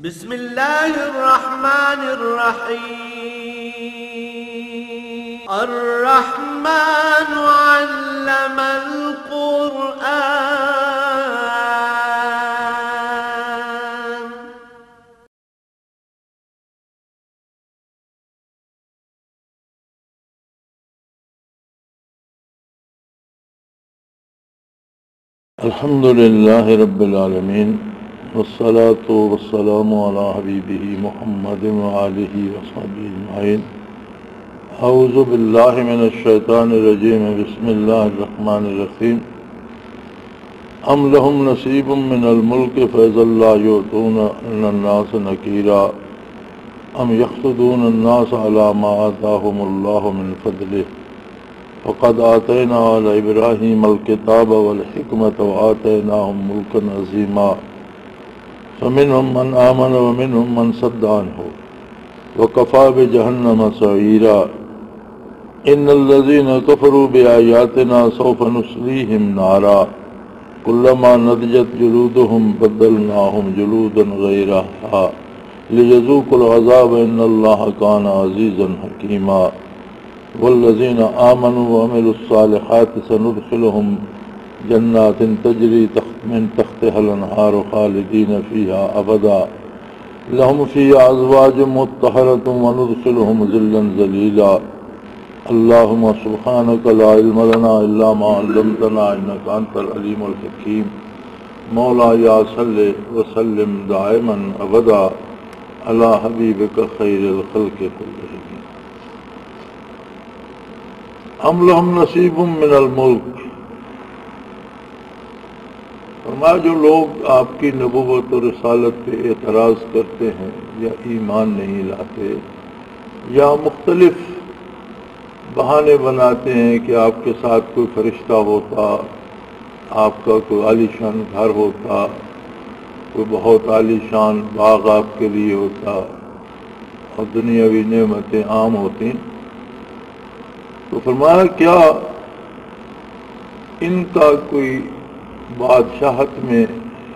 بسم اللہ الرحمن الرحیم الرحمن علم القرآن الحمد للہ رب العالمین والصلاة والسلام علی حبیبہ محمد وآلہ وصحبہ اجمعین۔ اعوذ باللہ من الشیطان الرجیم، بسم اللہ الرحمن الرحیم۔ ام لہم نصیب من الملک فإذا لا یؤتون الناس نکیرا ام یحسدون الناس علی ما آتاہم اللہ من فضلہ وقد آتینا آل ابراہیم الکتاب والحکمۃ وآتیناہم ملکا عظیما فمنہم من آمن ومنہم من صد عنہ وکفی بجہنم سعیرا ان الذین کفروا بآیاتنا سوف نصلیہم نارا کلما نضجت جلودہم بدلناہم جلودا غیرہا لیذوقوا العذاب ان اللہ کان عزیزا حکیما والذین آمنوا وعملوا الصالحات سندخلهم جنات تجری من تحتها الانہار خالدین فیہا ابدا لهم فیہا ازواج مطہرۃ وندخلهم ظلا ظلیلا اللہم سبحانک لا علم لنا الا ما علمتنا انک انت العلیم الحکیم مولایا صلی وسلم دائما ابدا علی حبیبک خیر الخلق کلہم۔ ام لہم نصیب من الملک، فرمایا جو لوگ آپ کی نبوت و رسالت پہ اعتراض کرتے ہیں یا ایمان نہیں لاتے یا مختلف بہانے بناتے ہیں کہ آپ کے ساتھ کوئی فرشتہ ہوتا، آپ کا کوئی عالی شان گھر ہوتا، کوئی بہت عالی شان باغ آپ کے لیے ہوتا اور دنیاوی نعمتیں عام ہوتی، تو فرمایا کیا ان کا کوئی بادشاہت میں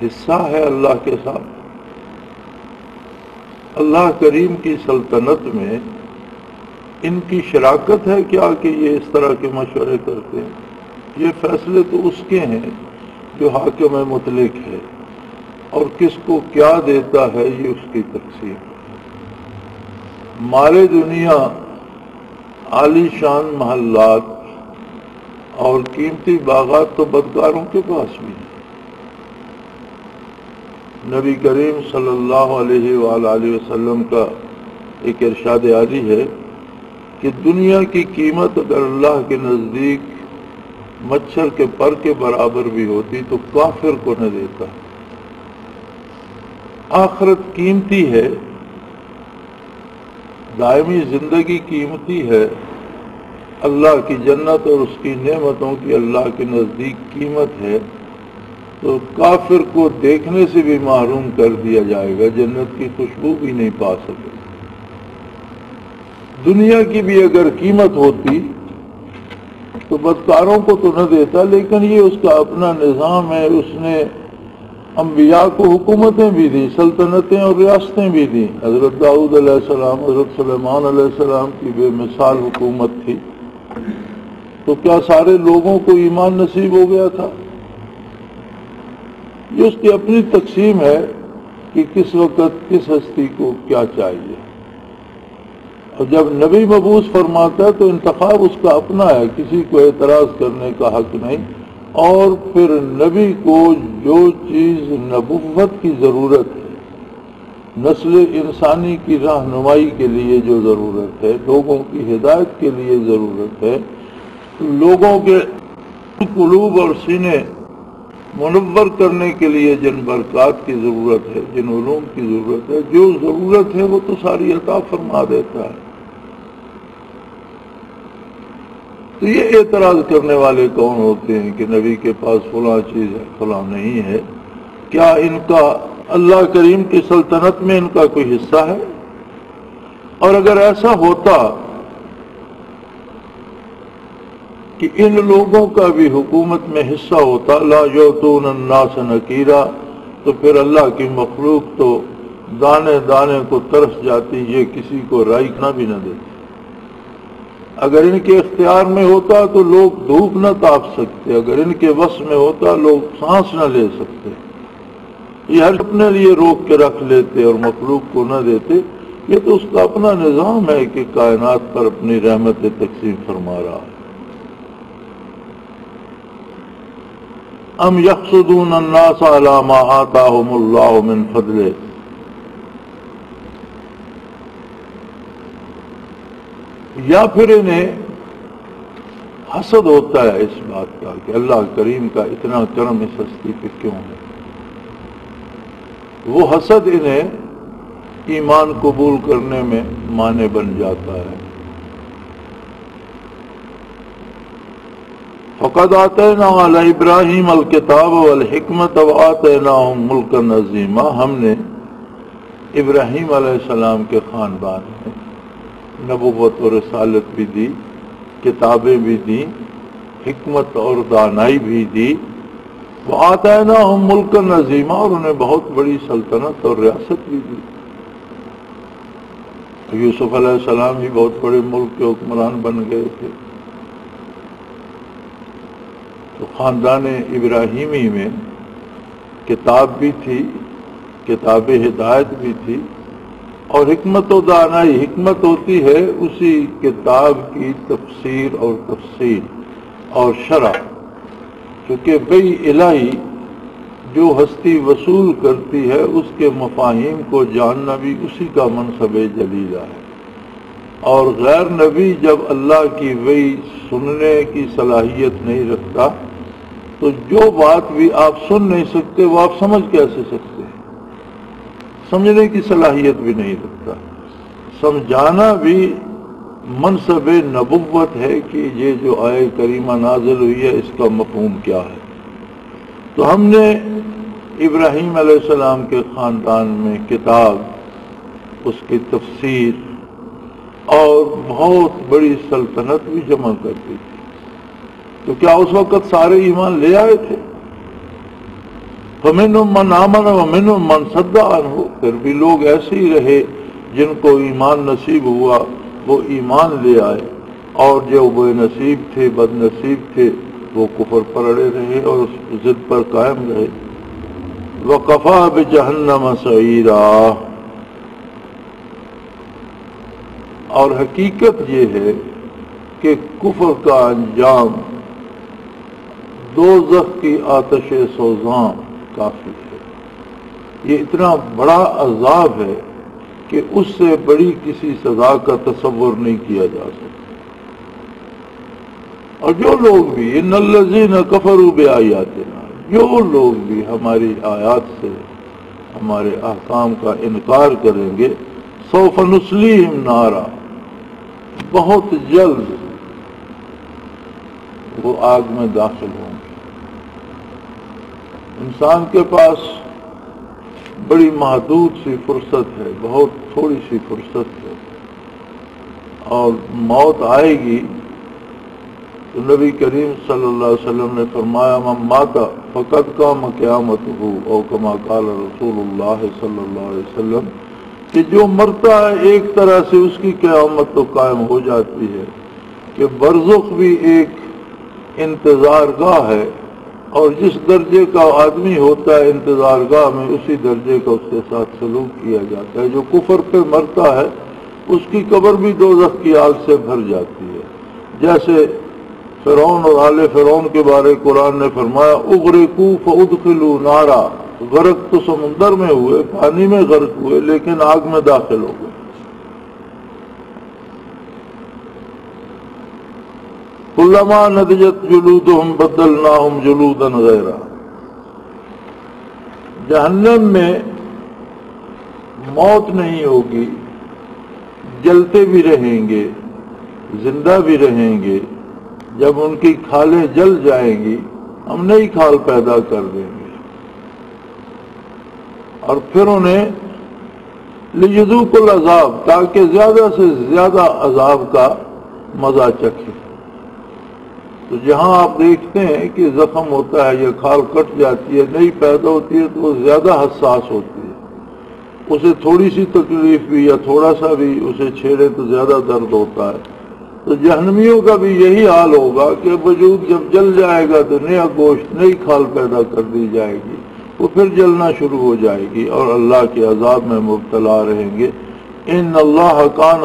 حصہ ہے اللہ کے ساتھ؟ اللہ کریم کی سلطنت میں ان کی شراکت ہے کیا کہ یہ اس طرح کے مشورے کرتے ہیں؟ یہ فیصلے تو اس کے ہیں جو حاکم مطلق ہے، اور کس کو کیا دیتا ہے یہ اس کی تقسیم ہے۔ مال دنیا، عالی شان محلات اور قیمتی باغات تو بدکاروں کے پاس بھی ہیں۔ نبی کریم صلی اللہ علیہ وآلہ وسلم کا ایک ارشاد عالی ہے کہ دنیا کی قیمت اگر اللہ کے نزدیک مچھر کے پر کے برابر بھی ہوتی تو کافر کو نہ دیتا۔ آخرت قیمتی ہے، دائمی زندگی قیمتی ہے، اللہ کی جنت اور اس کی نعمتوں کی اللہ کے نزدیک قیمت ہے، تو کافر کو دیکھنے سے بھی محروم کر دیا جائے گا، جنت کی خوشبو بھی نہیں پا سکے۔ دنیا کی بھی اگر قیمت ہوتی تو بدکاروں کو تو نہ دیتا، لیکن یہ اس کا اپنا نظام ہے۔ اس نے انبیاء کو حکومتیں بھی دی، سلطنتیں اور ریاستیں بھی دی۔ حضرت داؤد علیہ السلام، حضرت سلیمان علیہ السلام کی بے مثال حکومت تھی، تو کیا سارے لوگوں کو ایمان نصیب ہو گیا تھا؟ یہ اس کی اپنی تقسیم ہے کہ کس وقت کس ہستی کو کیا چاہیے، اور جب نبی مبعوث فرماتا ہے تو انتخاب اس کا اپنا ہے، کسی کو اعتراض کرنے کا حق نہیں۔ اور پھر نبی کو جو چیز نبوت کی ضرورت ہے، نسل انسانی کی رہنمائی کے لیے جو ضرورت ہے، لوگوں کی ہدایت کے لیے ضرورت ہے، لوگوں کے قلوب اور سینے منور کرنے کے لیے جن برکات کی ضرورت ہے، جن علوم کی ضرورت ہے، جو ضرورت ہے وہ تو ساری عطا فرما دیتا ہے۔ تو یہ اعتراض کرنے والے کون ہوتے ہیں کہ نبی کے پاس فلاں چیز ہے فلاں نہیں ہے؟ کیا ان کا اللہ کریم کی سلطنت میں ان کا کوئی حصہ ہے؟ اور اگر ایسا ہوتا کہ ان لوگوں کا بھی حکومت میں حصہ ہوتا، لا یؤتون الناس نکیرا، تو پھر اللہ کی مخلوق تو دانے دانے کو ترس جاتی، یہ کسی کو رائکنا بھی نہ دیتی۔ اگر ان کے اختیار میں ہوتا تو لوگ دھوپ نہ تاپ سکتے، اگر ان کے وس میں ہوتا لوگ سانس نہ لے سکتے۔ یہ ہر اپنے لیے روک کے رکھ لیتے اور مخلوق کو نہ دیتے۔ یہ تو اس کا اپنا نظام ہے کہ کائنات پر اپنی رحمت تقسیم فرما رہا ہے۔ ام یحسدون الناس علی ما آتاہم اللہ من فضلہ، یا پھر انہیں حسد ہوتا ہے اس بات کا کہ اللہ کریم کا اتنا کرم اس ہستی پہ کیوں ہے۔ وہ حسد انہیں ایمان قبول کرنے میں مانع بن جاتا ہے۔ فقد آتینا علی ابراہیم الکتاب والحکمت وآتیناہم ملکا عظیما، ہم نے ابراہیم علیہ السلام کے خاندان میں نبوت اور رسالت بھی دی، کتابیں بھی دیں، حکمت اور دانائی بھی دی، وآتیناہم ملکا عظیما، اور انہیں بہت بڑی سلطنت اور ریاست بھی دی۔ یوسف علیہ السلام بھی بہت بڑے ملک کے حکمران بن گئے تھے۔ تو خاندان ابراہیمی میں کتاب بھی تھی، کتاب ہدایت بھی تھی، اور حکمت و دانائی۔ حکمت ہوتی ہے اسی کتاب کی تفسیر اور تفصیل اور شرح، کیونکہ وحی الہی جو ہستی وصول کرتی ہے اس کے مفاہیم کو جاننا بھی اسی کا منصب جلیلہ ہے۔ اور غیر نبی جب اللہ کی وحی سننے کی صلاحیت نہیں رکھتا تو جو بات بھی آپ سن نہیں سکتے وہ آپ سمجھ کیسے سکتے ہیں؟ سمجھنے کی صلاحیت بھی نہیں رکھتا۔ سمجھانا بھی منصب نبوت ہے کہ یہ جو آیہ کریمہ نازل ہوئی ہے اس کا مفہوم کیا ہے۔ تو ہم نے ابراہیم علیہ السلام کے خاندان میں کتاب، اس کی تفسیر اور بہت بڑی سلطنت بھی جمع کر دی تھی۔ تو کیا اس وقت سارے ایمان لے آئے تھے؟ فَمِنْهُمْ مَنْ آمَنَ وَمِنْهُمْ مَنْ صَدَّ عَنْهُ، پھر بھی لوگ ایسے ہی رہے جن کو ایمان نصیب ہوا وہ ایمان لے آئے، اور جو بے نصیب تھے، بد نصیب تھے، وہ کفر پر اڑے رہے اور اس ضد پر قائم رہے۔ وَكَفَى بِجَهَنَّمَ سَعِيرًا، اور حقیقت یہ ہے کہ کفر کا انجام دوزخ کی آتش سوزاں کافی ہے۔ یہ اتنا بڑا عذاب ہے کہ اس سے بڑی کسی سزا کا تصور نہیں کیا جا سکتا۔ اور جو لوگ بھی ان الذین کفروا بآیاتنا، جو لوگ بھی ہماری آیات سے، ہمارے احکام کا انکار کریں گے، سوف نصلیہم نارا، بہت جلد وہ آگ میں داخل ہوں گے۔ انسان کے پاس بڑی محدود سی فرصت ہے، بہت تھوڑی سی فرصت ہے، اور موت آئے گی تو نبی کریم صلی اللہ علیہ وسلم نے فرمایا من مات فقد قام قیامتہ، او کما قال رسول اللہ صلی اللہ علیہ وسلم، کہ جو مرتا ہے ایک طرح سے اس کی قیامت تو قائم ہو جاتی ہے، کہ برزخ بھی ایک انتظار گاہ ہے، اور جس درجے کا آدمی ہوتا ہے انتظار گاہ میں اسی درجے کا اس کے ساتھ سلوک کیا جاتا ہے۔ جو کفر پہ مرتا ہے اس کی قبر بھی دوزخ کی آگ سے بھر جاتی ہے۔ جیسے فرعون اور آل فرعون کے بارے قرآن نے فرمایا اغرقوا فادخلوا نارا، غرق تو سمندر میں ہوئے، پانی میں غرق ہوئے، لیکن آگ میں داخل ہو گئے۔ کلما نضجت جلودہم بدلناہم جلودا غیرہا، جہنم میں موت نہیں ہوگی، جلتے بھی رہیں گے، زندہ بھی رہیں گے۔ جب ان کی کھالیں جل جائیں گی ہم نئی کھال پیدا کر دیں گے، اور پھر انہیں لِيَذُوقُوا العذاب، تاکہ زیادہ سے زیادہ عذاب کا مزہ چکھیں۔ تو جہاں آپ دیکھتے ہیں کہ زخم ہوتا ہے یا کھال کٹ جاتی ہے، نئی پیدا ہوتی ہے تو وہ زیادہ حساس ہوتی ہے۔ اسے تھوڑی سی تکلیف بھی یا تھوڑا سا بھی اسے چھیڑے تو زیادہ درد ہوتا ہے. تو جہنمیوں کا بھی یہی حال ہوگا کہ وجود جب جل جائے گا تو نیا گوشت نئی کھال پیدا کر دی جائے گی, وہ پھر جلنا شروع ہو جائے گی اور اللہ کے عذاب میں مبتلا رہیں گے. ان اللہ کان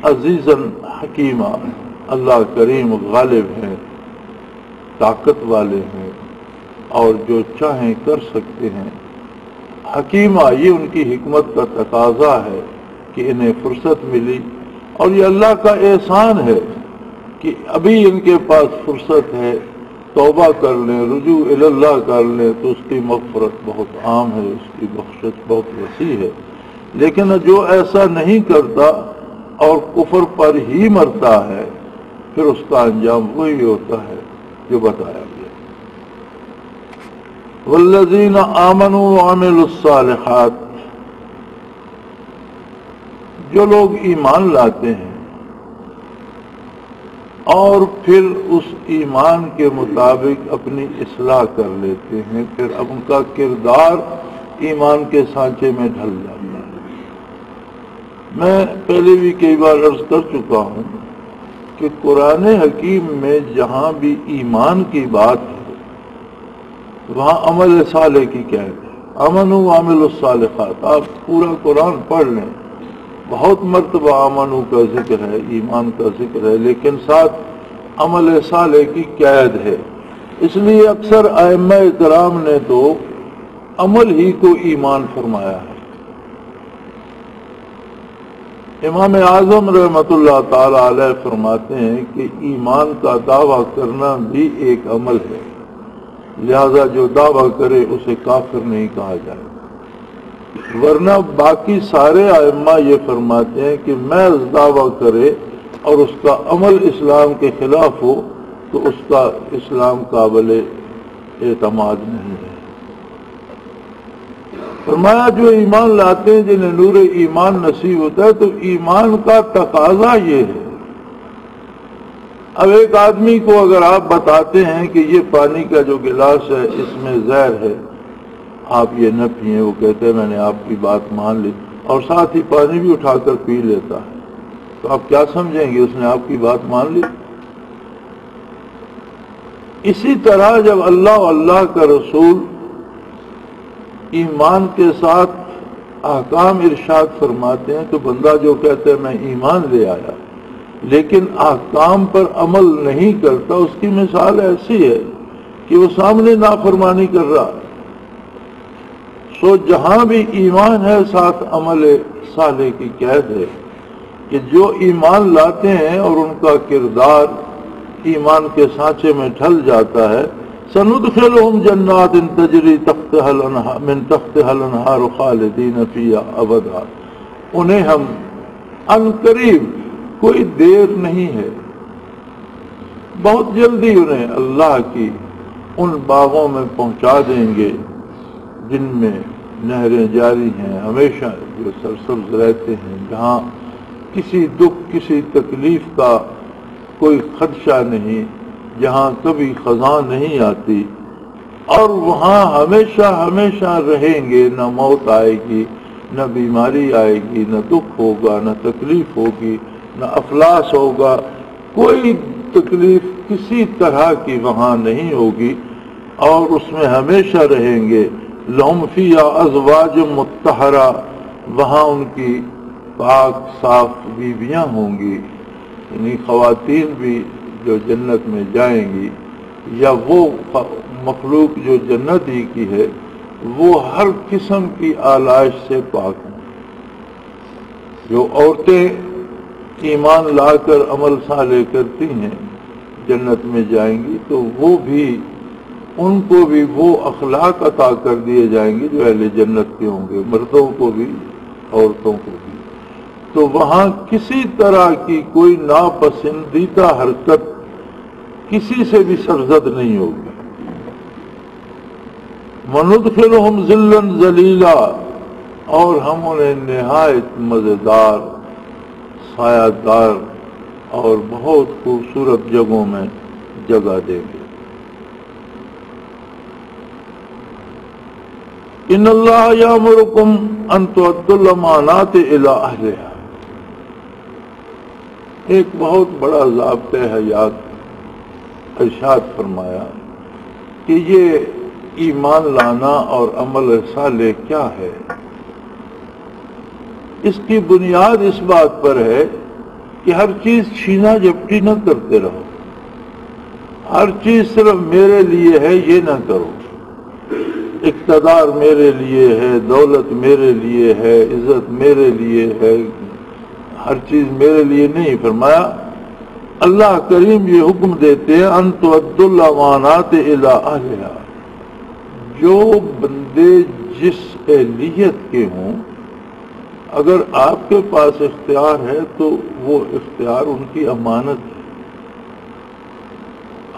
عزیزا حکیما, اللہ کریم غالب ہے, طاقت والے ہیں اور جو چاہیں کر سکتے ہیں. حکیمہ, یہ ان کی حکمت کا تقاضا ہے کہ انہیں فرصت ملی, اور یہ اللہ کا احسان ہے کہ ابھی ان کے پاس فرصت ہے, توبہ کر لیں, رجوع الی اللہ کر لیں تو اس کی مغفرت بہت عام ہے, اس کی بخشش بہت وسیع ہے. لیکن جو ایسا نہیں کرتا اور کفر پر ہی مرتا ہے, پھر اس کا انجام وہی ہوتا ہے جو بتایا گیا. والذین آمنوا وعملوا الصالحات, جو لوگ ایمان لاتے ہیں اور پھر اس ایمان کے مطابق اپنی اصلاح کر لیتے ہیں, پھر اب ان کا کردار ایمان کے سانچے میں ڈھل جاتا ہے. میں پہلے بھی کئی بار عرض کر چکا ہوں کہ قرآن حکیم میں جہاں بھی ایمان کی بات ہے وہاں عمل صالح کی قید ہے. امنوا وعملوا الصالحات, آپ پورا قرآن پڑھ لیں, بہت مرتبہ امنو کا ذکر ہے, ایمان کا ذکر ہے, لیکن ساتھ عمل صالح کی قید ہے. اس لیے اکثر ائمہ کرام نے تو عمل ہی کو ایمان فرمایا ہے. امام اعظم رحمۃ اللہ تعالی علیہ فرماتے ہیں کہ ایمان کا دعویٰ کرنا بھی ایک عمل ہے, لہذا جو دعویٰ کرے اسے کافر نہیں کہا جائے. ورنہ باقی سارے ائمہ یہ فرماتے ہیں کہ محض دعویٰ کرے اور اس کا عمل اسلام کے خلاف ہو تو اس کا اسلام قابل اعتماد نہیں ہے. فرمایا جو ایمان لاتے ہیں جنہیں نور ایمان نصیب ہوتا ہے تو ایمان کا تقاضا یہ ہے. اب ایک آدمی کو اگر آپ بتاتے ہیں کہ یہ پانی کا جو گلاس ہے اس میں زہر ہے, آپ یہ نہ پئیں, وہ کہتے ہیں میں نے آپ کی بات مان لی, اور ساتھ ہی پانی بھی اٹھا کر پی لیتا ہے, تو آپ کیا سمجھیں گے اس نے آپ کی بات مان لی؟ اسی طرح جب اللہ و اللہ کا رسول ایمان کے ساتھ احکام ارشاد فرماتے ہیں تو بندہ جو کہتے ہیں میں ایمان لے آیا لیکن احکام پر عمل نہیں کرتا, اس کی مثال ایسی ہے کہ وہ سامنے نافرمانی کر رہا ہے. سو جہاں بھی ایمان ہے ساتھ عمل صالح کی قید ہے کہ جو ایمان لاتے ہیں اور ان کا کردار ایمان کے سانچے میں ڈھل جاتا ہے, سندخلہم جنات تجری من تحتها الانہار خالدین فیہا ابدا, انہیں ہم ان قریب, کوئی دیر نہیں ہے, بہت جلدی انہیں اللہ کی ان باغوں میں پہنچا دیں گے جن میں نہریں جاری ہیں, ہمیشہ جو سرسبز رہتے ہیں, جہاں کسی دکھ کسی تکلیف کا کوئی خدشہ نہیں, جہاں کبھی خزاں نہیں آتی, اور وہاں ہمیشہ ہمیشہ رہیں گے. نہ موت آئے گی, نہ بیماری آئے گی, نہ دکھ ہوگا, نہ تکلیف ہوگی, نہ افلاس ہوگا, کوئی تکلیف کسی طرح کی وہاں نہیں ہوگی, اور اس میں ہمیشہ رہیں گے. لہم فیہا ازواج مطہرہ, وہاں ان کی پاک صاف بیویاں ہوں گی, یعنی خواتین بھی جو جنت میں جائیں گی, یا وہ مخلوق جو جنت ہی کی ہے وہ ہر قسم کی آلائش سے پاک ہیں. جو عورتیں ایمان لا کر عمل صالح کرتی ہیں جنت میں جائیں گی تو وہ بھی, ان کو بھی وہ اخلاق عطا کر دیے جائیں گے جو اہل جنت کے ہوں گے, مردوں کو بھی عورتوں کو بھی. تو وہاں کسی طرح کی کوئی ناپسندیدہ حرکت کسی سے بھی سرزد نہیں ہوگی. وندخلہم ذلا ذلیلا, اور ہم انہیں نہایت مزیدار, سایہ دار اور بہت خوبصورت جگہوں میں جگہ دیں گے. ان اللہ یامرکم ان تؤدوا الامانات الی اہلہا، ایک بہت بڑا ضابطۂ حیات ارشاد فرمایا کہ یہ ایمان لانا اور عمل صالح کیا ہے؟ اس کی بنیاد اس بات پر ہے کہ ہر چیز چھینا جھپٹی نہ کرتے رہو، ہر چیز صرف میرے لیے ہے یہ نہ کرو، اقتدار میرے لیے ہے، دولت میرے لیے ہے، عزت میرے لیے ہے، ہر چیز میرے لیے نہیں۔ فرمایا اللہ کریم یہ حکم دیتے ہیں ان تؤدوا الامانات الی اہلہا، جو بندے جس اہلیت کے ہوں اگر آپ کے پاس اختیار ہے تو وہ اختیار ان کی امانت ہے۔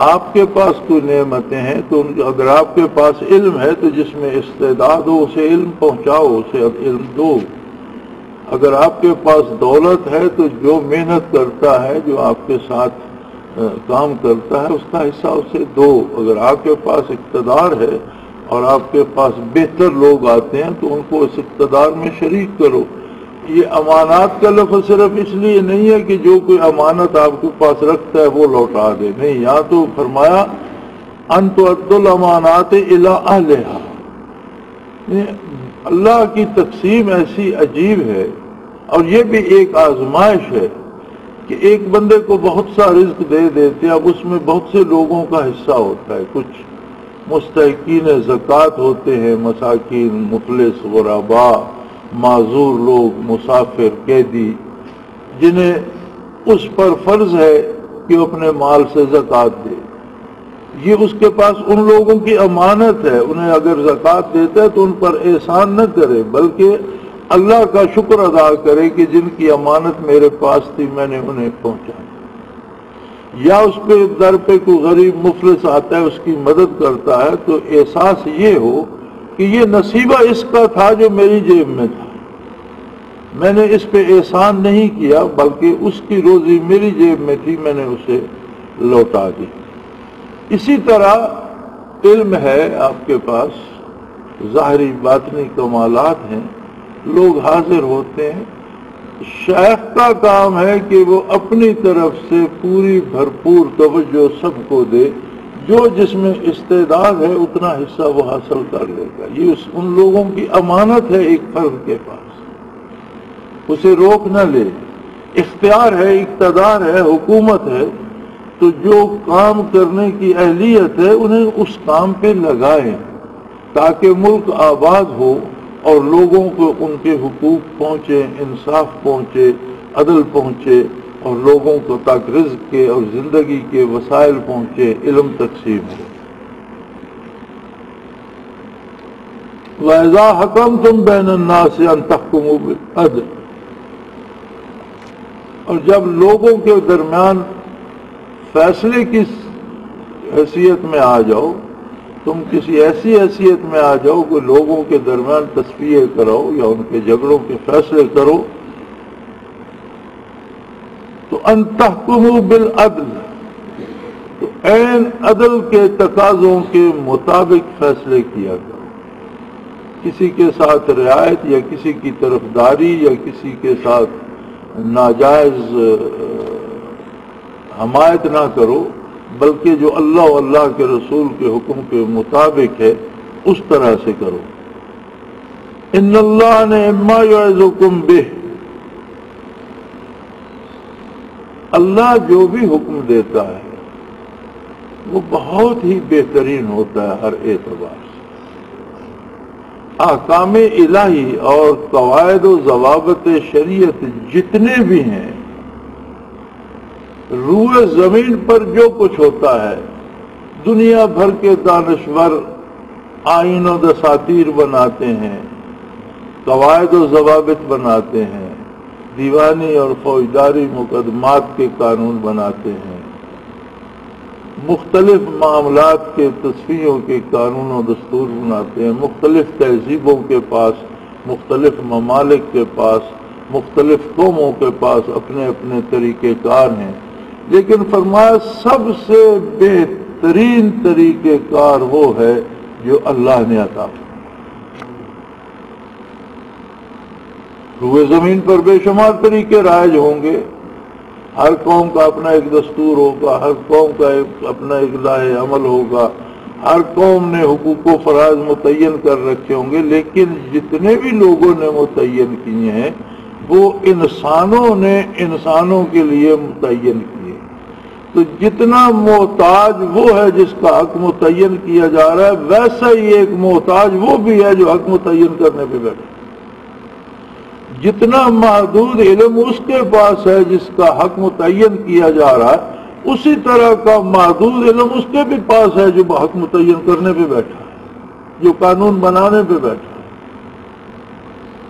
آپ کے پاس کوئی نعمتیں ہیں تو اگر آپ کے پاس علم ہے تو جس میں استعداد ہو اسے علم پہنچاؤ، اسے علم دو۔ اگر آپ کے پاس دولت ہے تو جو محنت کرتا ہے، جو آپ کے ساتھ کام کرتا ہے، اس کا حصہ اسے دو۔ اگر آپ کے پاس اقتدار ہے اور آپ کے پاس بہتر لوگ آتے ہیں تو ان کو اس اقتدار میں شریک کرو۔ یہ امانات کا لفظ صرف اس لیے نہیں ہے کہ جو کوئی امانت آپ کے پاس رکھتا ہے وہ لوٹا دے، نہیں، یہاں تو فرمایا ان تؤدوا الامانات الی اہلہا۔ اللہ کی تقسیم ایسی عجیب ہے، اور یہ بھی ایک آزمائش ہے کہ ایک بندے کو بہت سا رزق دے دیتے ہیں، اب اس میں بہت سے لوگوں کا حصہ ہوتا ہے، کچھ مستحقین زکوٰۃ ہوتے ہیں، مساکین، مفلس، غرباء، معذور لوگ، مسافر، قیدی، جنہیں اس پر فرض ہے کہ اپنے مال سے زکوٰۃ دے۔ یہ اس کے پاس ان لوگوں کی امانت ہے، انہیں اگر زکوٰۃ دیتا ہے تو ان پر احسان نہ کرے بلکہ اللہ کا شکر ادا کرے کہ جن کی امانت میرے پاس تھی میں نے انہیں پہنچائی۔ یا اس پہ در پہ کوئی غریب مفلس آتا ہے، اس کی مدد کرتا ہے تو احساس یہ ہو کہ یہ نصیبہ اس کا تھا جو میری جیب میں تھا، میں نے اس پہ احسان نہیں کیا بلکہ اس کی روزی میری جیب میں تھی، میں نے اسے لوٹا دی۔ اسی طرح علم ہے آپ کے پاس، ظاہری باطنی کمالات ہیں، لوگ حاضر ہوتے ہیں، شیخ کا کام ہے کہ وہ اپنی طرف سے پوری بھرپور توجہ سب کو دے، جو جس میں استعداد ہے اتنا حصہ وہ حاصل کر لے گا۔ یہ ان لوگوں کی امانت ہے ایک فرد کے پاس، اسے روک نہ لے، اختیار ہے، اقتدار ہے، حکومت ہے، تو جو کام کرنے کی اہلیت ہے انہیں اس کام پہ لگائیں تاکہ ملک آباد ہو اور لوگوں کو ان کے حقوق پہنچے، انصاف پہنچے، عدل پہنچے، اور لوگوں کو تک رزق کے اور زندگی کے وسائل پہنچے، علم تقسیم ہو۔ وَإِذَا حَكَمْتُمْ بَيْنَ النَّاسِ أَن تَحْكُمُوا بِالْعَدْلِ، اور جب لوگوں کے درمیان فیصلے کی حیثیت میں آ جاؤ، تم کسی ایسی حیثیت میں آ جاؤ کہ لوگوں کے درمیان تصفیہ کرو یا ان کے جھگڑوں کے فیصلے کرو، تو ان تحکموا بالعدل، تو عین عدل کے تقاضوں کے مطابق فیصلے کیا کرو، کسی کے ساتھ رعایت یا کسی کی طرفداری یا کسی کے ساتھ ناجائز حمایت نہ کرو، بلکہ جو اللہ و اللہ کے رسول کے حکم کے مطابق ہے اس طرح سے کرو۔ ان اللہ نعما یعظکم بہ، اللہ جو بھی حکم دیتا ہے وہ بہت ہی بہترین ہوتا ہے ہر اعتبار سے۔ احکام الہی اور قواعد و ضوابط شریعت جتنے بھی ہیں، روئے زمین پر جو کچھ ہوتا ہے، دنیا بھر کے دانشور آئین و دساتیر بناتے ہیں، قواعد و ضوابط بناتے ہیں، دیوانی اور فوجداری مقدمات کے قانون بناتے ہیں، مختلف معاملات کے تصفیوں کے قانون و دستور بناتے ہیں، مختلف تہذیبوں کے پاس، مختلف ممالک کے پاس، مختلف قوموں کے پاس اپنے اپنے طریقہ کار ہیں، لیکن فرمایا سب سے بہترین طریقہ کار وہ ہے جو اللہ نے عطا کیا۔ روئے زمین پر بے شمار طریقے رائج ہوں گے، ہر قوم کا اپنا ایک دستور ہوگا، ہر قوم کا اپنا ایک لاہ عمل ہوگا، ہر قوم نے حقوق و فرائض متعین کر رکھے ہوں گے، لیکن جتنے بھی لوگوں نے متعین کیے ہیں وہ انسانوں نے انسانوں کے لیے متعین کیے۔ تو جتنا محتاج وہ ہے جس کا حق متعین کیا جا رہا ہے، ویسا ہی ایک محتاج وہ بھی ہے جو حق متعین کرنے پہ بیٹھا۔ جتنا محدود علم اس کے پاس ہے جس کا حق متعین کیا جا رہا ہے، اسی طرح کا محدود علم اس کے بھی پاس ہے جو حق متعین کرنے پہ بیٹھا ہے، جو قانون بنانے پہ بیٹھا ہے۔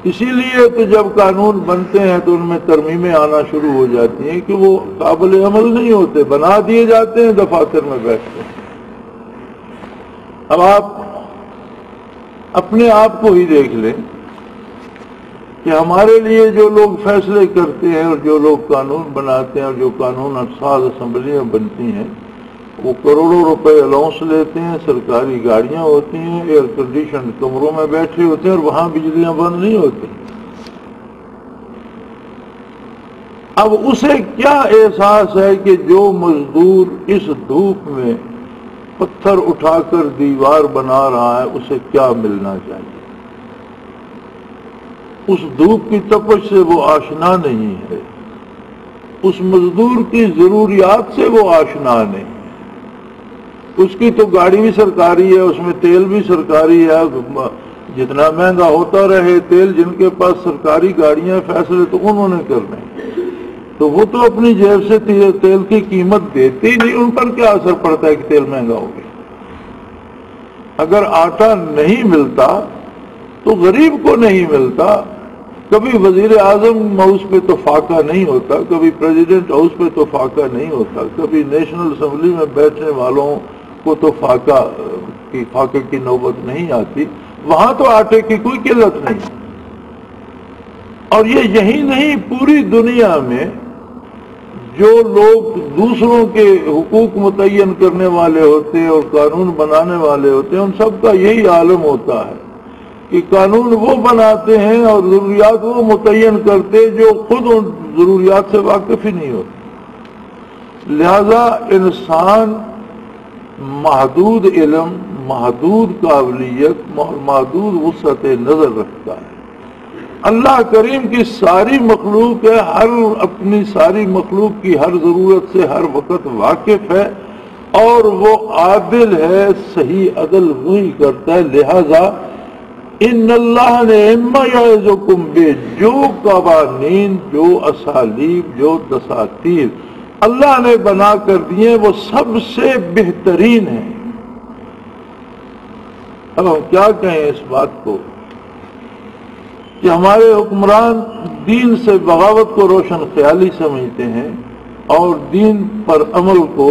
اسی لیے تو جب قانون بنتے ہیں تو ان میں ترمیمیں آنا شروع ہو جاتی ہیں کہ وہ قابل عمل نہیں ہوتے، بنا دیے جاتے ہیں، دفاتر میں بیٹھتے ہیں۔ اب آپ اپنے آپ کو ہی دیکھ لیں کہ ہمارے لیے جو لوگ فیصلے کرتے ہیں اور جو لوگ قانون بناتے ہیں اور جو قانون ساز اسمبلیاں بنتی ہیں، وہ کروڑوں روپے الاؤنس لیتے ہیں، سرکاری گاڑیاں ہوتی ہیں، ایئر کنڈیشن کمروں میں بیٹھے ہوتے ہیں اور وہاں بجلیاں بند نہیں ہوتی۔ اب اسے کیا احساس ہے کہ جو مزدور اس دھوپ میں پتھر اٹھا کر دیوار بنا رہا ہے اسے کیا ملنا چاہیے؟ اس دھوپ کی تپش سے وہ آشنا نہیں ہے، اس مزدور کی ضروریات سے وہ آشنا نہیں۔ اس کی تو گاڑی بھی سرکاری ہے، اس میں تیل بھی سرکاری ہے، جتنا مہنگا ہوتا رہے تیل، جن کے پاس سرکاری گاڑیاں فیصلے تو انہوں نے کرنے، تو وہ تو اپنی جیب سے تیل کی قیمت دیتے ہی نہیں، ان پر کیا اثر پڑتا ہے کہ تیل مہنگا ہو گیا۔ اگر آٹا نہیں ملتا تو غریب کو نہیں ملتا، کبھی وزیر اعظم ہاؤس پہ تو فاقہ نہیں ہوتا، کبھی پریزیڈنٹ ہاؤس پہ تو فاقہ نہیں ہوتا، کبھی نیشنل اسمبلی میں بیٹھنے والوں کو تو فاقے کی نوبت نہیں آتی، وہاں تو آٹے کی کوئی قلت نہیں۔ اور یہ یہی نہیں، پوری دنیا میں جو لوگ دوسروں کے حقوق متعین کرنے والے ہوتے ہیں اور قانون بنانے والے ہوتے ہیں، ان سب کا یہی عالم ہوتا ہے کہ قانون وہ بناتے ہیں اور ضروریات وہ متعین کرتے جو خود ان ضروریات سے واقف ہی نہیں ہوتے۔ لہذا انسان محدود علم، محدود قابلیت اور محدود وسعت نظر رکھتا ہے۔ اللہ کریم کی ساری مخلوق ہے، ہر اپنی ساری مخلوق کی ہر ضرورت سے ہر وقت واقف ہے، اور وہ عادل ہے، صحیح عدل وہی کرتا ہے۔ لہذا ان اللہ نے یعظکم بہ، جو قوانین، جو اسالیب، جو دساتیر اللہ نے بنا کر دیے وہ سب سے بہترین ہیں۔ اب ہم کیا کہیں اس بات کو کہ ہمارے حکمران دین سے بغاوت کو روشن خیالی سمجھتے ہیں اور دین پر عمل کو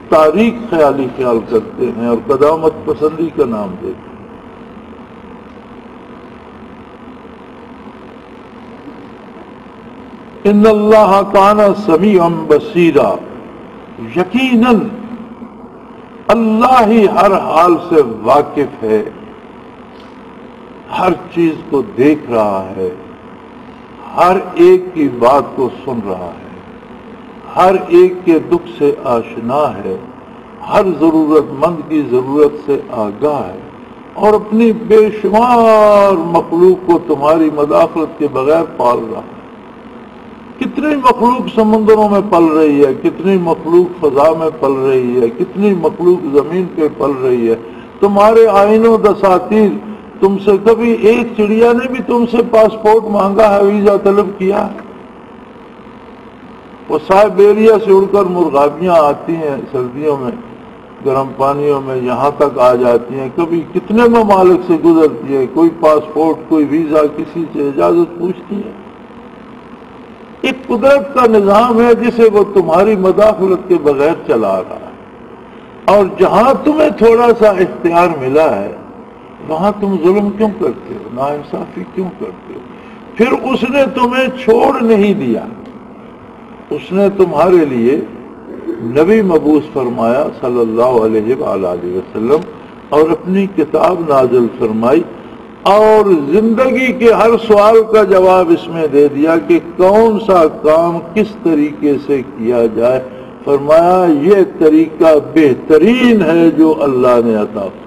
تاریک خیالی خیال کرتے ہیں اور قدامت پسندی کا نام دیتے ہیں۔ ان اللہ کان سمیعا بصیرا، یقیناً اللہ ہی ہر حال سے واقف ہے، ہر چیز کو دیکھ رہا ہے، ہر ایک کی بات کو سن رہا ہے، ہر ایک کے دکھ سے آشنا ہے، ہر ضرورت مند کی ضرورت سے آگاہ ہے، اور اپنی بے شمار مخلوق کو تمہاری مداخلت کے بغیر پال رہا ہے۔ کتنی مخلوق سمندروں میں پل رہی ہے، کتنی مخلوق فضا میں پل رہی ہے، کتنی مخلوق زمین پہ پل رہی ہے۔ تمہارے آئین و دساتیر، تم سے کبھی ایک چڑیا نے بھی تم سے پاسپورٹ مانگا ہے، ویزا طلب کیا ہے؟ وہ سائبیریا سے اڑ کر مرغابیاں آتی ہیں سردیوں میں، گرم پانیوں میں یہاں تک آ جاتی ہیں، کبھی کتنے ممالک سے گزرتی ہے، کوئی پاسپورٹ، کوئی ویزا، کسی سے اجازت پوچھتی ہے؟ ایک قدرت کا نظام ہے جسے وہ تمہاری مداخلت کے بغیر چلا رہا ہے، اور جہاں تمہیں تھوڑا سا اختیار ملا ہے وہاں تم ظلم کیوں کرتے ہو، ناانصافی کیوں کرتے ہو؟ پھر اس نے تمہیں چھوڑ نہیں دیا، اس نے تمہارے لیے نبی مبعوث فرمایا صلی اللہ علیہ وآلہ وسلم، اور اپنی کتاب نازل فرمائی، اور زندگی کے ہر سوال کا جواب اس میں دے دیا کہ کون سا کام کس طریقے سے کیا جائے. فرمایا یہ طریقہ بہترین ہے جو اللہ نے عطا کیا.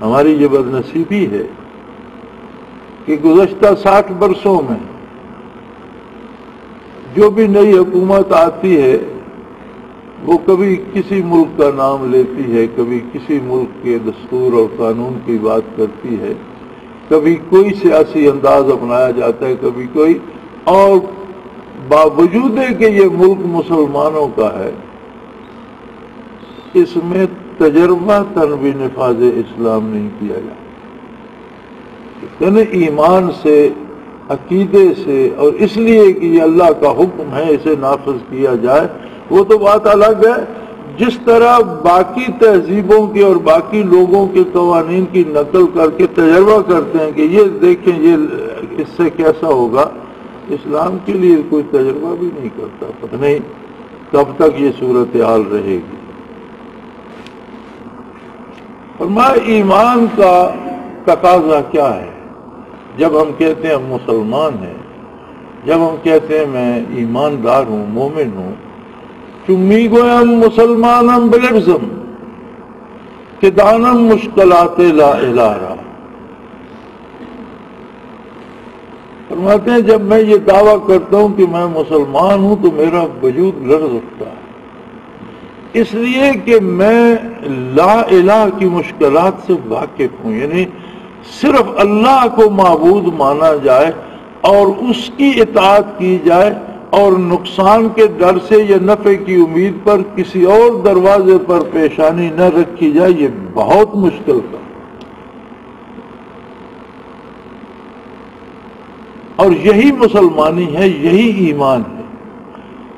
ہماری یہ بدنصیبی ہے کہ گزشتہ 60 برسوں میں جو بھی نئی حکومت آتی ہے وہ کبھی کسی ملک کا نام لیتی ہے، کبھی کسی ملک کے دستور اور قانون کی بات کرتی ہے، کبھی کوئی سیاسی انداز اپنایا جاتا ہے، کبھی کوئی، اور باوجود کہ یہ ملک مسلمانوں کا ہے اس میں تجربہ تن بھی نفاذ اسلام نہیں کیا جاتا. یعنی ایمان سے، عقیدے سے، اور اس لیے کہ یہ اللہ کا حکم ہے اسے نافذ کیا جائے، وہ تو بات الگ ہے. جس طرح باقی تہذیبوں کے اور باقی لوگوں کے قوانین کی نقل کر کے تجربہ کرتے ہیں کہ یہ دیکھیں یہ اس سے کیسا ہوگا، اسلام کے لیے کوئی تجربہ بھی نہیں کرتا. پتہ نہیں کب تک یہ صورتحال رہے گی. فرمایا ایمان کا تقاضا کیا ہے؟ جب ہم کہتے ہیں ہم مسلمان ہیں، جب ہم کہتے ہیں میں ایماندار ہوں، مومن ہوں، چمی گویم مسلمانم بلبزم کہ دانم مشکلات لا الہ. فرماتے ہیں جب میں یہ دعویٰ کرتا ہوں کہ میں مسلمان ہوں تو میرا وجود لرز اٹھتا ہے، اس لیے کہ میں لا الہ کی مشکلات سے واقف ہوں. یعنی صرف اللہ کو معبود مانا جائے اور اس کی اطاعت کی جائے، اور نقصان کے ڈر سے یا نفع کی امید پر کسی اور دروازے پر پیشانی نہ رکھی جائے، یہ بہت مشکل تھا. اور یہی مسلمانی ہے، یہی ایمان ہے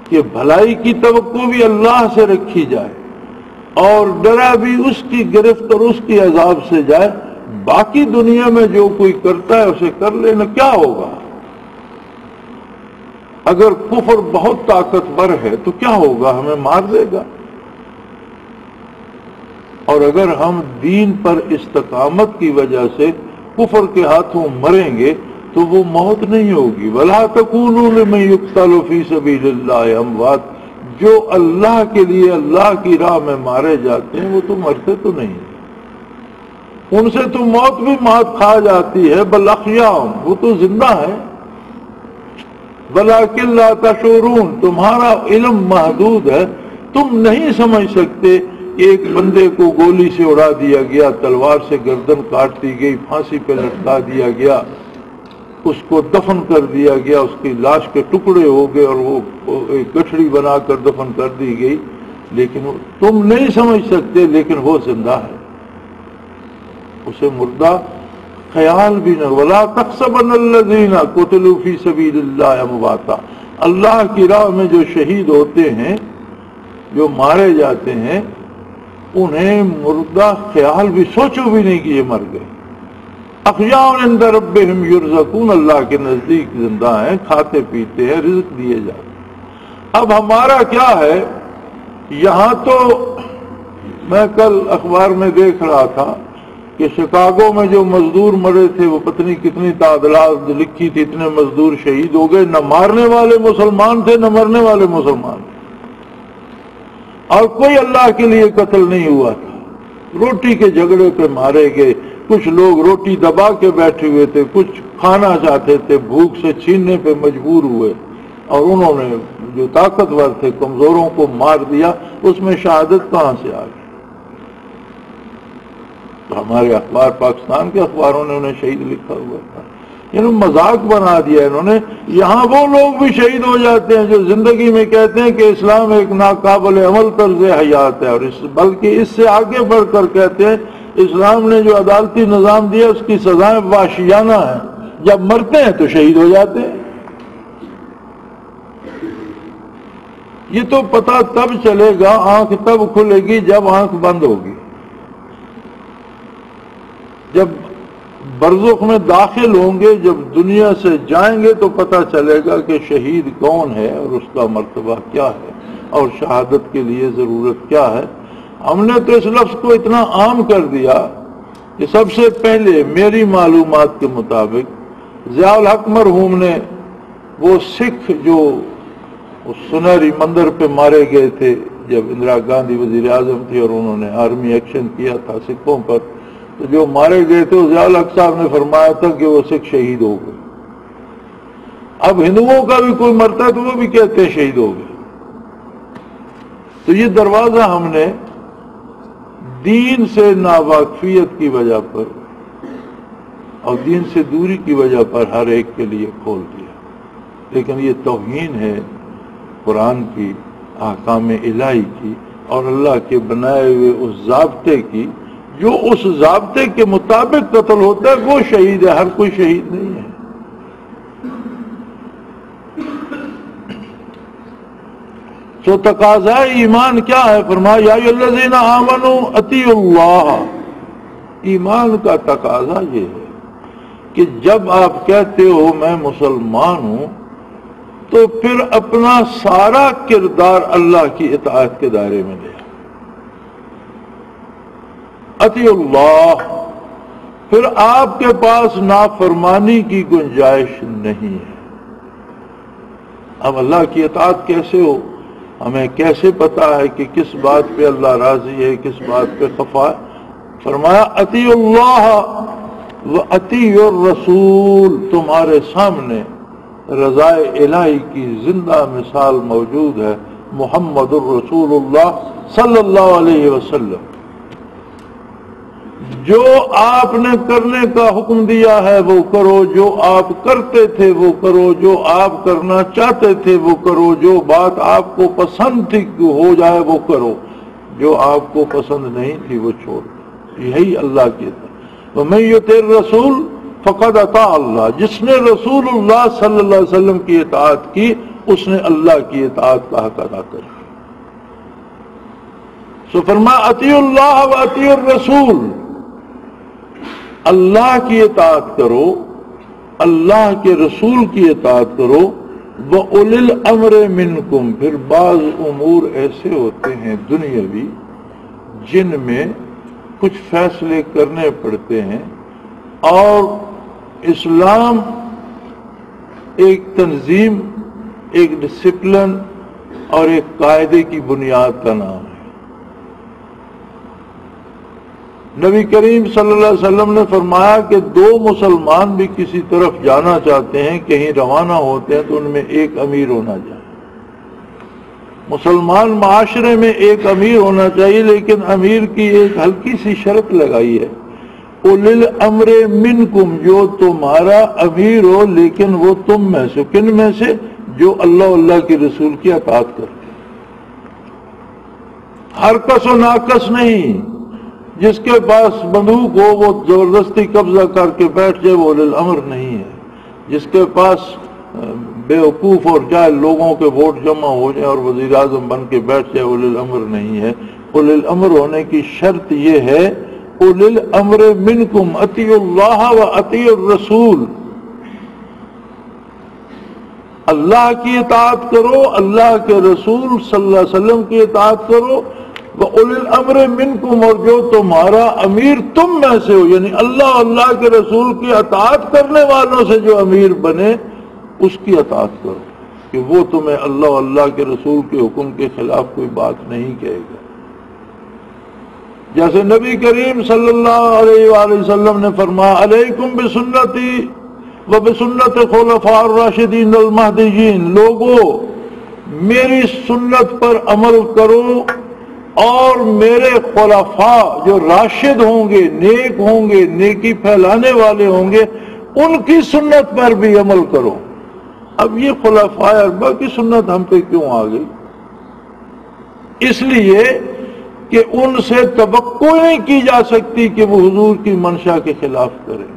کہ بھلائی کی توقع بھی اللہ سے رکھی جائے اور ڈرا بھی اس کی گرفت اور اس کی عذاب سے جائے. باقی دنیا میں جو کوئی کرتا ہے اسے کر لینا، کیا ہوگا؟ اگر کفر بہت طاقتور ہے تو کیا ہوگا؟ ہمیں مار دے گا. اور اگر ہم دین پر استقامت کی وجہ سے کفر کے ہاتھوں مریں گے تو وہ موت نہیں ہوگی. وَلَا تَكُونُوا لِمَن يُقْتَلُ فِي سَبِيلِ اللَّهِ أَمْوَاتٌ. جو اللہ کے لیے اللہ کی راہ میں مارے جاتے ہیں وہ تو مرتے تو نہیں، ان سے تو موت بھی مات کھا جاتی ہے. بل احیاء، وہ تو زندہ ہے. وَلَٰكِن لَّا تَشْعُرُونَ، تمہارا علم محدود ہے، تم نہیں سمجھ سکتے. ایک بندے کو گولی سے اڑا دیا گیا، تلوار سے گردن کاٹ دی گئی، پھانسی پہ لٹکا دیا گیا، اس کو دفن کر دیا گیا، اس کی لاش کے ٹکڑے ہو گئے اور وہ ایک گٹھڑی بنا کر دفن کر دی گئی. لیکن تم نہیں سمجھ سکتے، لیکن وہ زندہ ہے، اسے مردہ خیال بھی نہ. وَلَا تَحْسَبَنَّ الَّذِينَ قُتِلُوا فِي سَبِيلِ اللَّهِ أَمْوَاتًا. اللہ کی راہ میں جو شہید ہوتے ہیں، جو مارے جاتے ہیں، انہیں مردہ خیال بھی، سوچو بھی نہیں کہ یہ مر گئے. احیاء عند ربهم یرزقون، اللہ کے نزدیک زندہ ہیں، کھاتے پیتے ہیں، رزق دیے جاتے ہیں. اب ہمارا کیا ہے؟ یہاں تو میں کل اخبار میں دیکھ رہا تھا کہ شکاگو میں جو مزدور مرے تھے وہ پتہ نہیں کتنی تعداد لکھی تھی، اتنے مزدور شہید ہو گئے. نہ مارنے والے مسلمان تھے نہ مرنے والے مسلمان تھے، اور کوئی اللہ کے لیے قتل نہیں ہوا تھا. روٹی کے جھگڑے پہ مارے گئے. کچھ لوگ روٹی دبا کے بیٹھے ہوئے تھے، کچھ کھانا چاہتے تھے، بھوک سے چھیننے پہ مجبور ہوئے، اور انہوں نے جو طاقتور تھے کمزوروں کو مار دیا. اس میں شہادت کہاں سے آ گئی؟ تو ہمارے اخبار، پاکستان کے اخباروں نے انہیں شہید لکھا ہوا تھا. انہوں نے مذاق بنا دیا انہوں نے. یہاں وہ لوگ بھی شہید ہو جاتے ہیں جو زندگی میں کہتے ہیں کہ اسلام ایک ناقابل عمل طرز حیات ہے، اور بلکہ اس سے آگے بڑھ کر کہتے ہیں اسلام نے جو عدالتی نظام دیا اس کی سزائیں وحشیانہ ہیں. جب مرتے ہیں تو شہید ہو جاتے ہیں. یہ تو پتہ تب چلے گا، آنکھ تب کھلے گی جب آنکھ بند ہوگی. جب برزخ میں داخل ہوں گے، جب دنیا سے جائیں گے تو پتہ چلے گا کہ شہید کون ہے اور اس کا مرتبہ کیا ہے اور شہادت کے لیے ضرورت کیا ہے. ہم نے تو اس لفظ کو اتنا عام کر دیا کہ سب سے پہلے میری معلومات کے مطابق ضیاء الحق مرحوم نے وہ سکھ جو اس سنہری مندر پہ مارے گئے تھے جب اندرا گاندھی وزیر اعظم تھی اور انہوں نے آرمی ایکشن کیا تھا سکھوں پر، تو جو مارے گئے تھے ضیاء الحق صاحب نے فرمایا تھا کہ وہ سکھ شہید ہو گئے۔ اب ہندوؤں کا بھی کوئی مرتا ہے تو وہ بھی کہتے ہیں شہید ہو گئے۔ تو یہ دروازہ ہم نے دین سے ناواقفیت کی وجہ پر اور دین سے دوری کی وجہ پر ہر ایک کے لیے کھول دیا، لیکن یہ توہین ہے قرآن کی، احکام الہی کی اور اللہ کے بنائے ہوئے اس ضابطے کی، جو اس ضابطے کے مطابق قتل ہوتا ہے وہ شہید ہے، ہر کوئی شہید نہیں ہے۔ تو تقاضا ایمان کیا ہے؟ فرمایا یا ایھا الذین آمنوا اطیعوا اللہ۔ ایمان کا تقاضا یہ ہے کہ جب آپ کہتے ہو میں مسلمان ہوں تو پھر اپنا سارا کردار اللہ کی اطاعت کے دائرے میں لے اطیع اللہ، پھر آپ کے پاس نافرمانی کی گنجائش نہیں ہے۔ اب اللہ کی اطاعت کیسے ہو؟ ہمیں کیسے پتا ہے کہ کس بات پہ اللہ راضی ہے، کس بات پہ خفا ہے؟ فرمایا اطیع اللہ و اطیع الرسول، تمہارے سامنے رضائے الہی کی زندہ مثال موجود ہے، محمد الرسول اللہ صلی اللہ علیہ وسلم۔ جو آپ نے کرنے کا حکم دیا ہے وہ کرو، جو آپ کرتے تھے وہ کرو، جو آپ کرنا چاہتے تھے وہ کرو، جو بات آپ کو پسند تھی کہ ہو جائے وہ کرو، جو آپ کو پسند نہیں تھی وہ چھوڑ دو۔ یہی اللہ کی اطاعت۔ وَمَن يُطِعِ الرَّسُولَ فَقَدْ أَطَاعَ اللَّهَ، جس نے رسول اللہ صلی اللہ علیہ وسلم کی اطاعت کی اس نے اللہ کی اطاعت کا حق ادا کر۔ سو فرمایا اطیعوا اللہ و اطیعوا الرسول، اللہ کی اطاعت کرو، اللہ کے رسول کی اطاعت کرو۔ وَأُولِي الْأَمْرِ مِنْكُمْ، پھر بعض امور ایسے ہوتے ہیں دنیاوی جن میں کچھ فیصلے کرنے پڑتے ہیں، اور اسلام ایک تنظیم، ایک ڈسپلن اور ایک قاعدے کی بنیاد کا نام ہے۔ نبی کریم صلی اللہ علیہ وسلم نے فرمایا کہ دو مسلمان بھی کسی طرف جانا چاہتے ہیں، کہیں روانہ ہوتے ہیں تو ان میں ایک امیر ہونا چاہیے۔ مسلمان معاشرے میں ایک امیر ہونا چاہیے، لیکن امیر کی ایک ہلکی سی شرط لگائی ہے، اُولِي الْأَمْرِ مِنْكُمْ، جو تمہارا امیر ہو لیکن وہ تم میں سے، کن میں سے؟ جو اللہ اللہ کے رسول کی اطاعت کرتے، ہر کس و ناقص نہیں۔ جس کے پاس بندوق ہو وہ زبردستی قبضہ کر کے بیٹھ جائے وہ اُولِي الْأَمْر نہیں ہے۔ جس کے پاس بیوقوف اور جائے لوگوں کے ووٹ جمع ہو جائے اور وزیر اعظم بن کے بیٹھ جائے اُولِي الْأَمْر نہیں ہے۔ اُولِي الْأَمْر ہونے کی شرط یہ ہے اُولِي الْأَمْرِ مِنْكُمْ اطیعوا اللہ و اطیعوا الرسول، اللہ کی اطاعت کرو، اللہ کے رسول صلی اللہ علیہ وسلم کی اطاعت کرو۔ وَأُولِي الْأَمْرِ مِنْكُمْ، اور جو تمہارا امیر تم میں سے ہو، یعنی اللہ اللہ کے رسول کی اطاعت کرنے والوں سے جو امیر بنے اس کی اطاعت کرو، کہ وہ تمہیں اللہ اللہ کے رسول کے حکم کے خلاف کوئی بات نہیں کہے گا۔ جیسے نبی کریم صلی اللہ علیہ وآلہ وسلم نے فرمایا علیکم بسنتی و بسنت خلفاء الراشدین المہدیین، لوگو میری سنت پر عمل کرو اور میرے خلفاء جو راشد ہوں گے، نیک ہوں گے، نیکی پھیلانے والے ہوں گے، ان کی سنت پر بھی عمل کرو۔ اب یہ خلفاء اربعہ کی سنت ہم پہ کیوں آ گئی؟ اس لیے کہ ان سے توقع نہیں کی جا سکتی کہ وہ حضور کی منشا کے خلاف کریں۔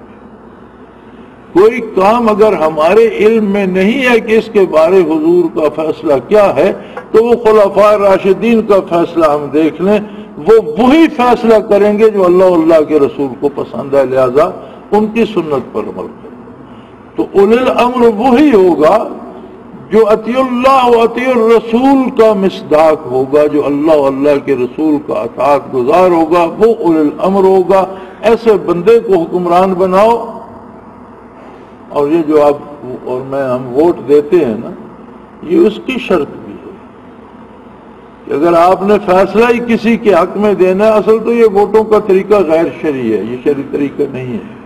کوئی کام اگر ہمارے علم میں نہیں ہے کہ اس کے بارے حضور کا فیصلہ کیا ہے تو وہ خلفاء راشدین کا فیصلہ ہم دیکھ لیں، وہ وہی فیصلہ کریں گے جو اللہ اللہ کے رسول کو پسند ہے، لہذا ان کی سنت پر عمل کریں۔ تو اولِی الامر وہی ہوگا جو اطیع اللہ و اطیع الرسول کا مصداق ہوگا، جو اللہ اللہ کے رسول کا اطاعت گزار ہوگا، وہ اولِی الامر ہوگا۔ ایسے بندے کو حکمران بناؤ. اور یہ جو آپ اور میں ہم ووٹ دیتے ہیں نا، یہ اس کی شرط بھی ہے کہ اگر آپ نے فیصلہ ہی کسی کے حق میں دینا ہے، اصل تو یہ ووٹوں کا طریقہ غیر شرعی ہے، یہ شرعی طریقہ نہیں ہے.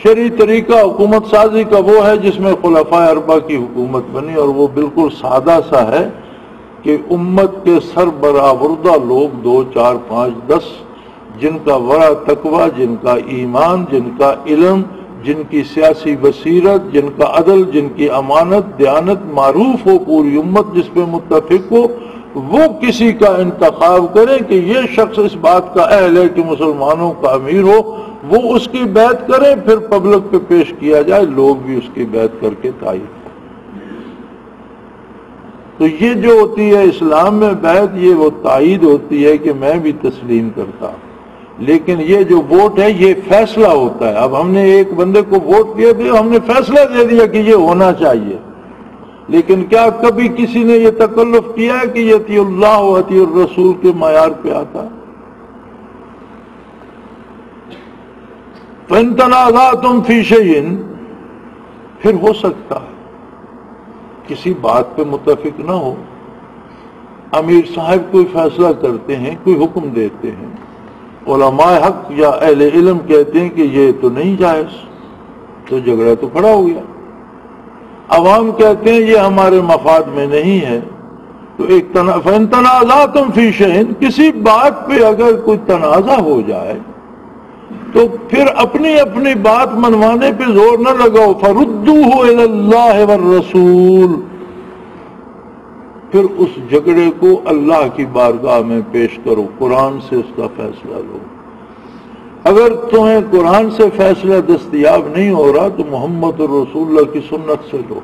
شرعی طریقہ حکومت سازی کا وہ ہے جس میں خلفاء اربعہ کی حکومت بنی، اور وہ بالکل سادہ سا ہے کہ امت کے سربراہ لوگ 2 4 5 10 جن کا ورع تقوی، جن کا ایمان، جن کا علم، جن کی سیاسی بصیرت، جن کا عدل، جن کی امانت دیانت معروف ہو، پوری امت جس پہ متفق ہو، وہ کسی کا انتخاب کرے کہ یہ شخص اس بات کا اہل ہے کہ مسلمانوں کا امیر ہو، وہ اس کی بیعت کرے، پھر پبلک پہ پیش کیا جائے، لوگ بھی اس کی بیعت کر کے تائید. تو یہ جو ہوتی ہے اسلام میں بیعت، یہ وہ تائید ہوتی ہے کہ میں بھی تسلیم کرتا. لیکن یہ جو ووٹ ہے یہ فیصلہ ہوتا ہے. اب ہم نے ایک بندے کو ووٹ دیا تو ہم نے فیصلہ دے دیا کہ یہ ہونا چاہیے، لیکن کیا کبھی کسی نے یہ تکلف کیا ہے کہ یہ اطیع اللہ و اطیع الرسول کے معیار پہ آتا ہے؟ فَإِن تَنَازَعْتُمْ فِي شَيْءٍ، پھر ہو سکتا ہے کسی بات پہ متفق نہ ہو، امیر صاحب کوئی فیصلہ کرتے ہیں، کوئی حکم دیتے ہیں، علماء حق یا اہل علم کہتے ہیں کہ یہ تو نہیں جائز، تو جھگڑا تو کھڑا ہو گیا. عوام کہتے ہیں یہ ہمارے مفاد میں نہیں ہے، تو ایک فَإِن تَنَازَعْتُمْ فِي شَيْءٍ، کسی بات پہ اگر کوئی تنازع ہو جائے تو پھر اپنی اپنی بات منوانے پہ زور نہ لگاؤ. فَرُدُّوهُ إِلَى اللَّهِ وَالرَّسُولِ، پھر اس جھگڑے کو اللہ کی بارگاہ میں پیش کرو، قرآن سے اس کا فیصلہ لو. اگر تمہیں قرآن سے فیصلہ دستیاب نہیں ہو رہا تو محمد رسول اللہ کی سنت سے لو.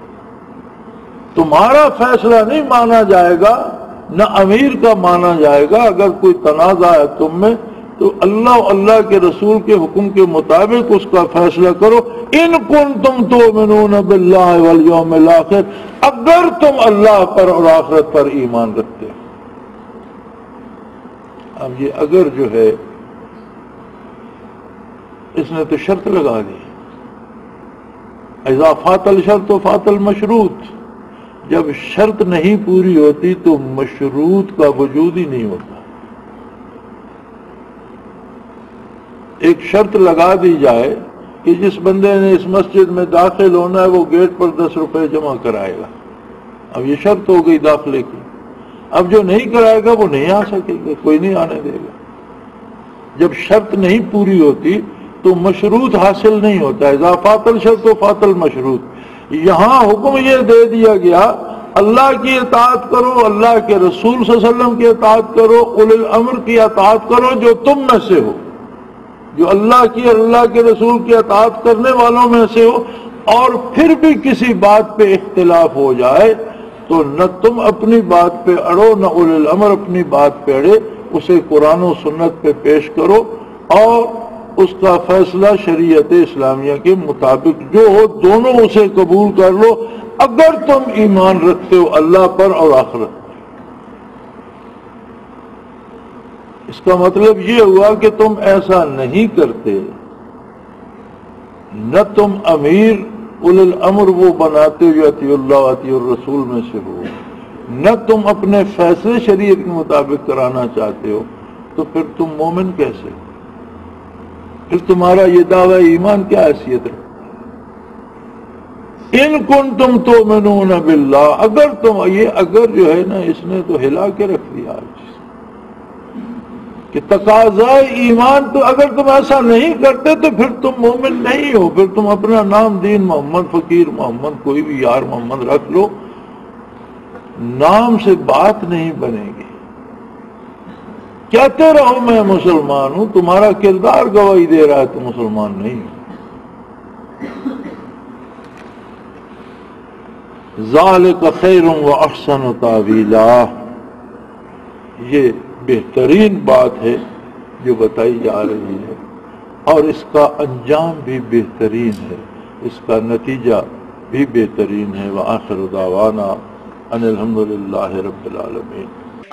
تمہارا فیصلہ نہیں مانا جائے گا، نہ امیر کا مانا جائے گا. اگر کوئی تنازع ہے تم میں تو اللہ اللہ کے رسول کے حکم کے مطابق اس کا فیصلہ کرو. ان کنتم تؤمنون باللہ والیوم الاخر، اگر تم اللہ پر اور آخرت پر ایمان رکھتے. اب یہ اگر جو ہے اس نے تو شرط لگا دی، اذا فات الشرط فات المشروط. جب شرط نہیں پوری ہوتی تو مشروط کا وجود ہی نہیں ہوتا. ایک شرط لگا دی جائے کہ جس بندے نے اس مسجد میں داخل ہونا ہے وہ گیٹ پر 10 روپے جمع کرائے گا. اب یہ شرط ہو گئی داخلے کی. اب جو نہیں کرائے گا وہ نہیں آ سکے گا، کوئی نہیں آنے دے گا. جب شرط نہیں پوری ہوتی تو مشروط حاصل نہیں ہوتا. اذا فات الشرط فات المشروط. یہاں حکم یہ دے دیا گیا اللہ کی اطاعت کرو، اللہ کے رسول صلی اللہ علیہ وسلم کی اطاعت کرو، اولی الامر کی اطاعت کرو جو تم میں سے ہو، جو اللہ کی اور اللہ کے رسول کی اطاعت کرنے والوں میں سے ہو. اور پھر بھی کسی بات پہ اختلاف ہو جائے تو نہ تم اپنی بات پہ اڑو، نہ اولی الامر اپنی بات پہ اڑے. اسے قرآن و سنت پہ پیش کرو اور اس کا فیصلہ شریعت اسلامیہ کے مطابق جو ہو دونوں اسے قبول کر لو، اگر تم ایمان رکھتے ہو اللہ پر اور آخرت. اس کا مطلب یہ ہوا کہ تم ایسا نہیں کرتے، نہ تم امیر اولی الامر وہ بناتے جو اطیع اللہ اطیع الرسول میں سے ہو، نہ تم اپنے فیصلے شریعت کے مطابق کرانا چاہتے ہو، تو پھر تم مومن کیسے؟ پھر تمہارا یہ دعوی ایمان کیا حیثیت ہے؟ ان کنتم تؤمنون باللہ، اگر تم، یہ اگر جو ہے نا اس نے تو ہلا کے رکھ دیا آج کہ تقاضا ایمان. تو اگر تم ایسا نہیں کرتے تو پھر تم مومن نہیں ہو. پھر تم اپنا نام دین محمد، فقیر محمد، کوئی بھی یار محمد رکھ لو، نام سے بات نہیں بنے گی. کہتے رہو میں مسلمان ہوں، تمہارا کردار گواہی دے رہا ہے تو مسلمان نہیں ہو. ذالک خیر و احسن تاویلا، یہ بہترین بات ہے جو بتائی جا رہی ہے، اور اس کا انجام بھی بہترین ہے، اس کا نتیجہ بھی بہترین ہے. وآخر دعوانا ان الحمدللہ رب العالمین.